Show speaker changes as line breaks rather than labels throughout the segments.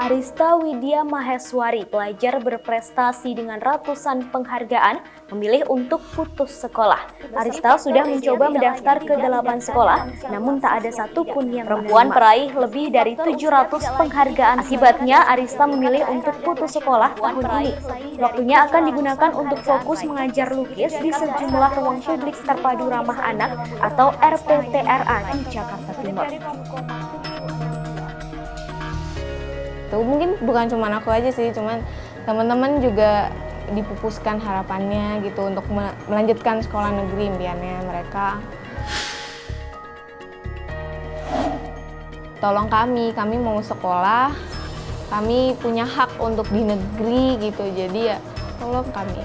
Arista Widya Maheswari, pelajar berprestasi dengan ratusan penghargaan, memilih untuk putus sekolah. Arista sudah mencoba mendaftar ke 8 sekolah, namun tak ada satupun yang perempuan peraih lebih dari 700 penghargaan. Akibatnya, Arista memilih untuk putus sekolah tahun ini. Waktunya akan digunakan untuk fokus mengajar lukis di sejumlah ruang publik terpadu ramah anak atau RPTRA di Jakarta Timur.
Mungkin bukan cuma aku aja sih, cuman teman-teman juga dipupuskan harapannya gitu untuk melanjutkan sekolah negeri impiannya mereka. Tolong kami mau sekolah, kami punya hak untuk di negeri gitu, jadi ya tolong kami.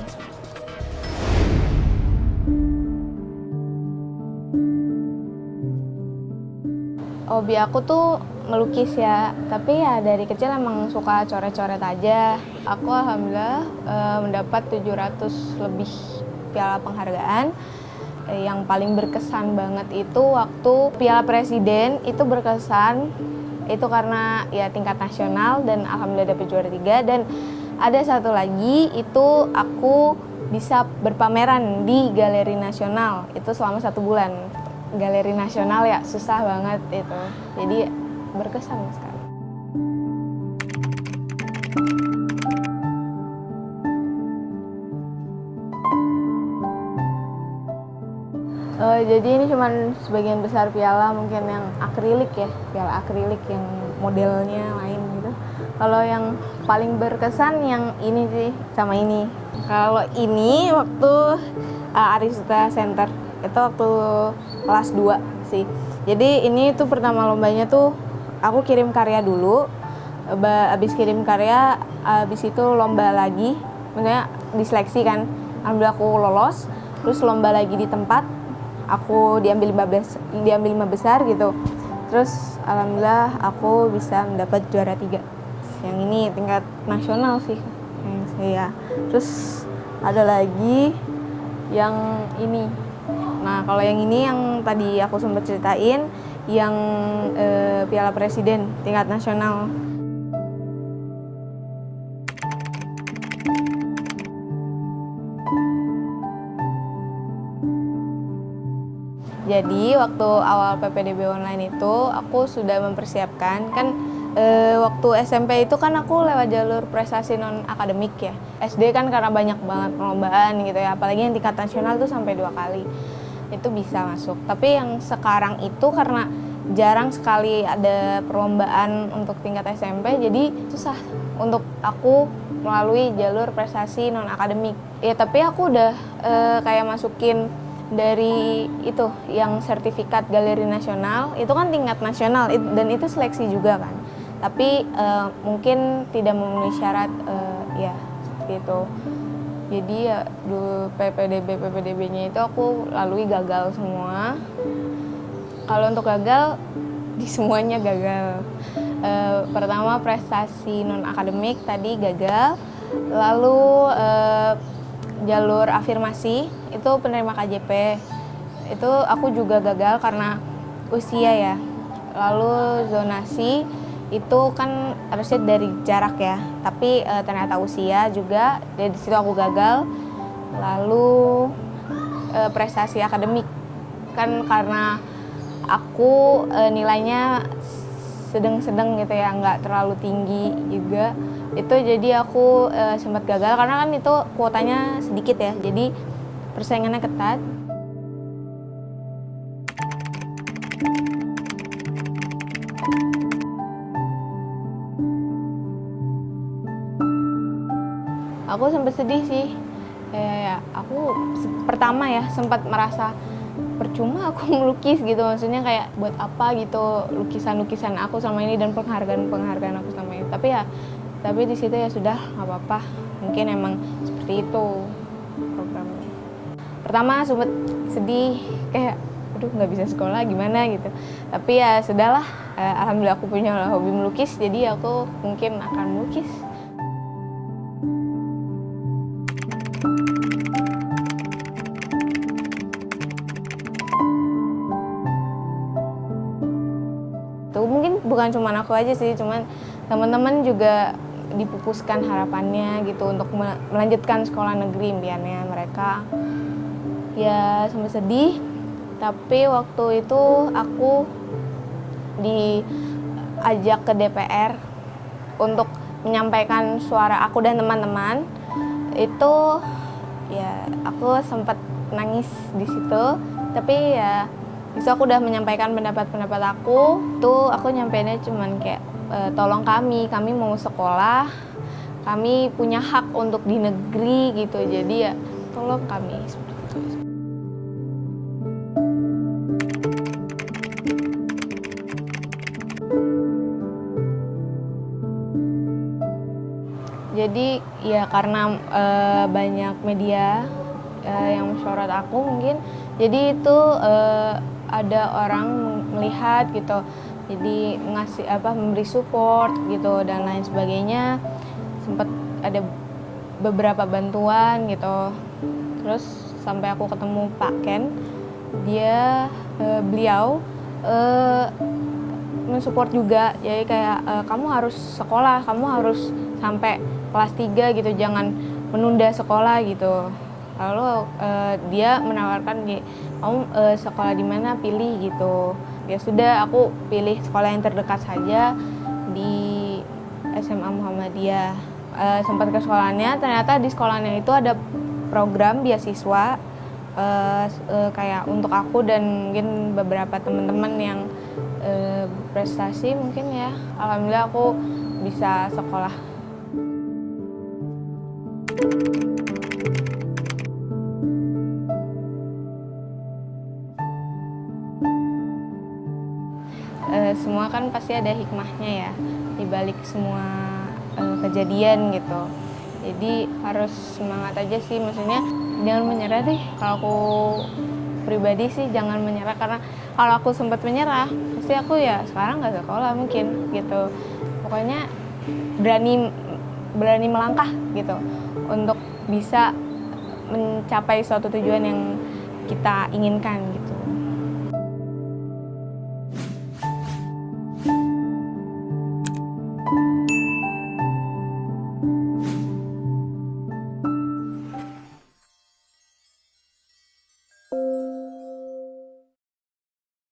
Hobi aku tuh melukis ya, tapi ya dari kecil emang suka coret-coret aja. Aku alhamdulillah mendapat 700 lebih piala penghargaan. Yang paling berkesan banget itu waktu Piala Presiden itu berkesan, itu karena ya tingkat nasional dan alhamdulillah dapat juara 3. Dan ada satu lagi itu aku bisa berpameran di Galeri Nasional itu selama 1 bulan. Galeri Nasional ya susah banget itu, jadi berkesan sekali. Jadi ini cuma sebagian besar piala, mungkin yang akrilik ya, piala akrilik yang modelnya lain gitu. Kalau yang paling berkesan yang ini sih sama ini. Kalau ini waktu Arista Center itu waktu kelas 2 sih. Jadi ini tuh pertama lombanya tuh aku kirim karya dulu, abis kirim karya, abis itu lomba lagi, maksudnya diseleksi kan, alhamdulillah aku lolos, terus lomba lagi di tempat, aku diambil 5 besar gitu, terus alhamdulillah aku bisa mendapat juara 3. Yang ini tingkat nasional sih yang saya. Terus ada lagi yang ini. Nah, kalau yang ini yang tadi aku sempat ceritain, yang Piala Presiden tingkat nasional. Jadi waktu awal PPDB online itu aku sudah mempersiapkan kan, waktu SMP itu kan aku lewat jalur prestasi non akademik ya. SD kan karena banyak banget perlombaan gitu ya, apalagi yang tingkat nasional tuh sampai 2 kali. Itu bisa masuk. Tapi yang sekarang itu karena jarang sekali ada perlombaan untuk tingkat SMP, jadi susah untuk aku melalui jalur prestasi non akademik. Ya tapi aku udah kayak masukin dari itu yang sertifikat Galeri Nasional, itu kan tingkat nasional dan itu seleksi juga kan. Tapi mungkin tidak memenuhi syarat ya seperti itu. Jadi ya PPDB-nya itu aku lalui gagal semua. Kalau untuk gagal, di semuanya gagal. Pertama prestasi non-akademik tadi gagal. Lalu jalur afirmasi, itu penerima KJP. Itu aku juga gagal karena usia ya. Lalu zonasi, itu kan harusnya dari jarak ya, tapi ternyata usia juga, dari situ aku gagal. Lalu prestasi akademik, kan karena aku nilainya sedang-sedang gitu ya, nggak terlalu tinggi juga, itu jadi aku sempat gagal karena kan itu kuotanya sedikit ya, jadi persaingannya ketat. Aku sempat sedih sih, ya aku pertama ya sempat merasa percuma aku melukis gitu, maksudnya kayak buat apa gitu lukisan-lukisan aku selama ini dan penghargaan aku selama ini. Tapi di situ ya sudah, nggak apa-apa, mungkin emang seperti itu programnya. Pertama sempat sedih, kayak aduh nggak bisa sekolah gimana gitu, tapi ya sudahlah, alhamdulillah aku punya hobi melukis, jadi aku mungkin akan melukis. gitu. Mungkin bukan cuma aku aja sih, cuman teman-teman juga dipupuskan harapannya gitu untuk melanjutkan sekolah negeri impiannya mereka. Ya sampai sedih, tapi waktu itu aku diajak ke DPR untuk menyampaikan suara aku dan teman-teman. Itu ya aku sempat nangis di situ, tapi ya itu aku udah menyampaikan pendapat-pendapat aku. Tuh aku nyampeinnya cuman kayak tolong kami mau sekolah, kami punya hak untuk di negeri gitu, jadi ya tolong kami seperti itu. Jadi ya karena banyak media yang mensorot aku mungkin, jadi itu ada orang melihat gitu, jadi memberi support gitu dan lain sebagainya. Sempat ada beberapa bantuan gitu. Terus sampai aku ketemu Pak Ken, beliau mensupport juga. Jadi kayak kamu harus sekolah, kamu harus sampai kelas 3 gitu, jangan menunda sekolah gitu. Lalu dia menawarkan kamu sekolah di mana, pilih gitu. Ya sudah, aku pilih sekolah yang terdekat saja di SMA Muhammadiyah. Sempat ke sekolahnya, ternyata di sekolahnya itu ada program beasiswa kayak untuk aku dan mungkin beberapa teman-teman yang prestasi mungkin ya. Alhamdulillah aku bisa sekolah. Semua kan pasti ada hikmahnya ya di balik semua kejadian gitu. Jadi harus semangat aja sih, maksudnya jangan menyerah deh. Kalau aku pribadi sih jangan menyerah, karena kalau aku sempat menyerah pasti aku ya sekarang nggak sekolah mungkin gitu. Pokoknya berani melangkah gitu untuk bisa mencapai suatu tujuan yang kita inginkan gitu.